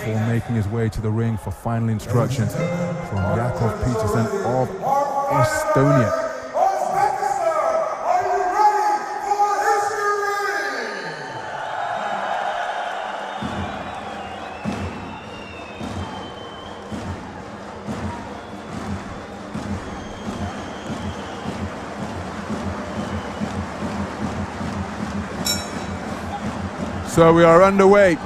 before making his way to the ring for final instructions from Yakov Peterson of Estonia. So we are underway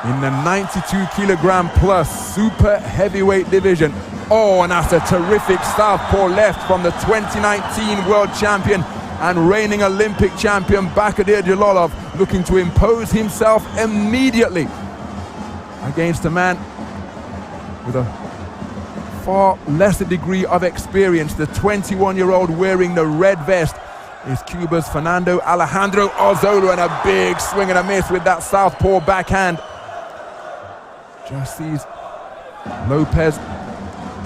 in the 92 kilogram plus super heavyweight division. Oh, and that's a terrific southpaw left from the 2019 world champion and reigning Olympic champion Bahodir Jalolov, looking to impose himself immediately against a man with a far lesser degree of experience. The 21-year-old wearing the red vest is Cuba's Fernando Alejandro Arzola, and a big swing and a miss with that southpaw backhand. Just sees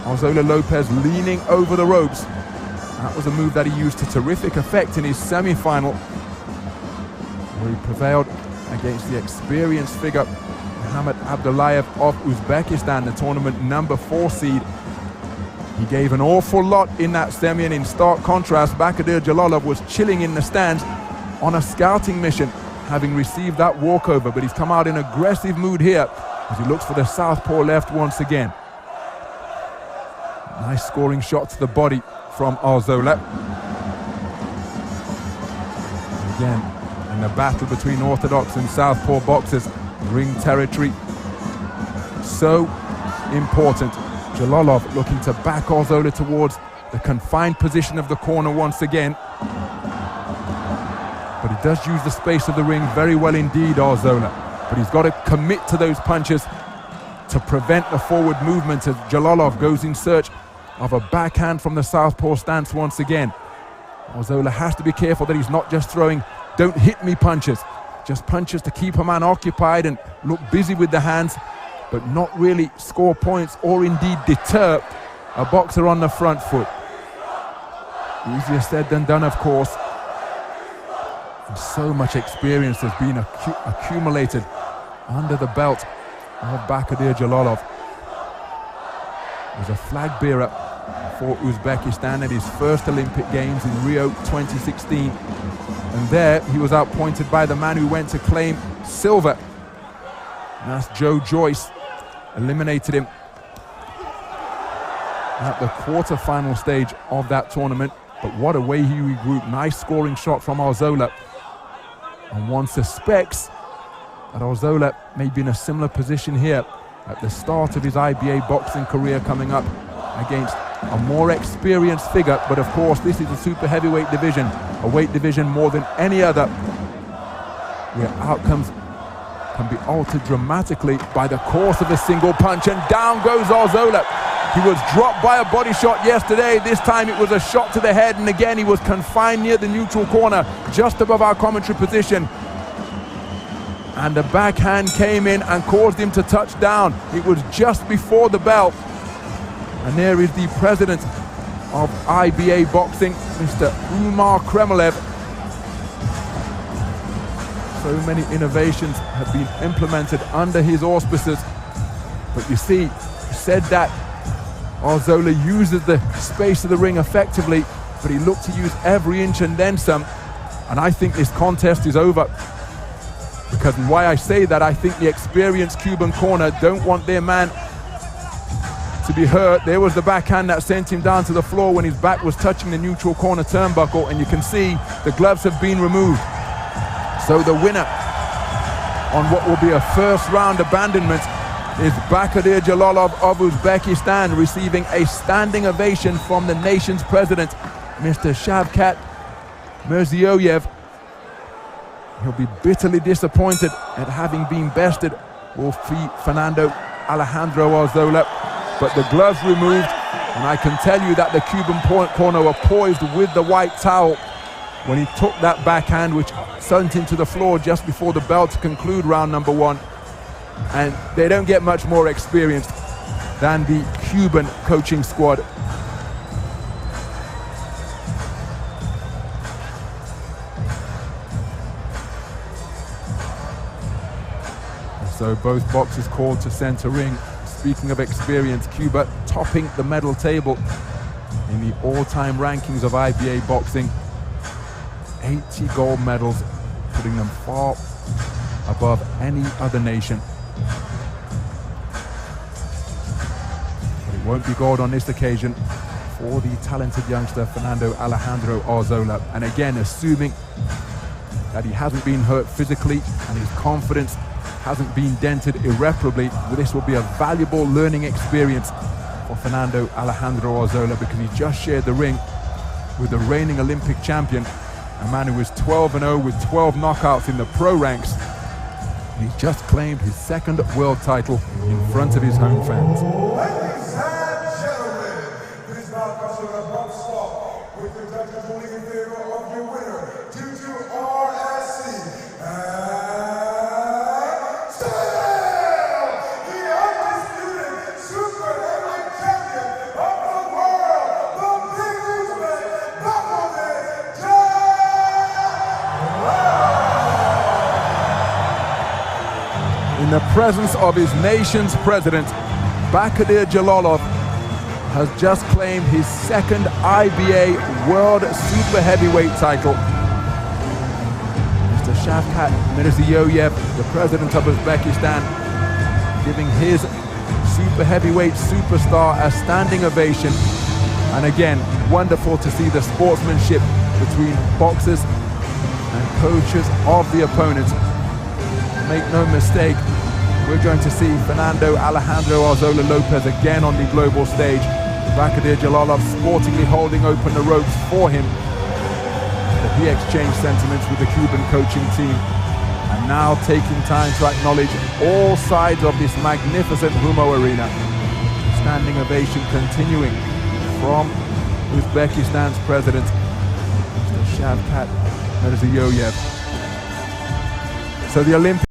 Arzola Lopez leaning over the ropes. That was a move that he used to terrific effect in his semi-final, where he prevailed against the experienced figure Muhammad Abdullayev of Uzbekistan, the tournament number 4 seed. He gave an awful lot in that semi, and in stark contrast, Bahodir Jalolov was chilling in the stands on a scouting mission, having received that walkover, but he's come out in aggressive mood here as he looks for the southpaw left once again. Nice scoring shot to the body from Arzola. Again, in the battle between orthodox and southpaw boxers, ring territory so important. Jalolov looking to back Arzola towards the confined position of the corner once again. But he does use the space of the ring very well indeed, Arzola. But he's got to commit to those punches to prevent the forward movement as Jalolov goes in search of a backhand from the southpaw stance once again. Arzola has to be careful that he's not just throwing "don't hit me" punches, just punches to keep a man occupied and look busy with the hands, but not really score points or indeed deter a boxer on the front foot. Easier said than done, of course. And so much experience has been accumulated under the belt of Bahodir Jalolov. He was a flag bearer for Uzbekistan at his first Olympic Games in Rio 2016. And there he was outpointed by the man who went to claim silver. And that's Joe Joyce. Eliminated him at the quarter-final stage of that tournament. But what a way he regrouped. Nice scoring shot from Arzola. And one suspects that Arzola may be in a similar position here at the start of his IBA boxing career, coming up against a more experienced figure. But of course, this is a super heavyweight division, a weight division more than any other, where outcomes can be altered dramatically by the course of a single punch. And down goes Arzola. He was dropped by a body shot yesterday. This time it was a shot to the head, and again he was confined near the neutral corner, just above our commentary position. And the backhand came in and caused him to touch down. It was just before the bell. And there is the president of IBA Boxing, Mr. Umar Kremlev. So many innovations have been implemented under his auspices. But you see, he said that Arzola uses the space of the ring effectively, but he looked to use every inch and then some. And I think this contest is over. Because why I say that, I think the experienced Cuban corner don't want their man to be hurt. There was the backhand that sent him down to the floor when his back was touching the neutral corner turnbuckle, and you can see the gloves have been removed. So the winner on what will be a first round abandonment is Bahodir Jalolov of Uzbekistan, receiving a standing ovation from the nation's president, Mr. Shavkat Mirziyoyev. He'll be bitterly disappointed at having been bested, will Fernando Alejandro Arzola, but the gloves removed, and I can tell you that the Cuban corner were poised with the white towel when he took that backhand, which sent him to the floor just before the bell to conclude round number 1. And they don't get much more experienced than the Cuban coaching squad. So So both boxers called to center ring. Speaking of experience, Cuba topping the medal table in the all-time rankings of IBA boxing. 80 gold medals, putting them far above any other nation. But it won't be gold on this occasion for the talented youngster Fernando Alejandro Arzola. And again, assuming that he hasn't been hurt physically and his confidence hasn't been dented irreparably, this will be a valuable learning experience for Fernando Alejandro Arzola, because he just shared the ring with the reigning Olympic champion, a man who was 12-0 with 12 knockouts in the pro ranks. He just claimed his second world title in front of his home fans. Ladies and gentlemen, this bout comes with a bump stop with the judges ruling in favor of your winner due to RSC. And still the undisputed super heavyweight champion of the world, the big Uzbek, Bahodir Jalolov. In the presence of his nation's president, Bahodir Jalolov has just claimed his second IBA World Super Heavyweight title. Mr. Shavkat Mirziyoyev, the president of Uzbekistan, giving his super heavyweight superstar a standing ovation. And again, wonderful to see the sportsmanship between boxers and coaches of the opponents. Make no mistake, we're going to see Fernando Alejandro Arzola Lopez again on the global stage. Bahodir Jalolov sportingly holding open the ropes for him. He exchanged sentiments with the Cuban coaching team, and now taking time to acknowledge all sides of this magnificent Humo arena. Standing ovation continuing from Uzbekistan's president, Mr. Shavkat Mirziyoyev. So the Olympic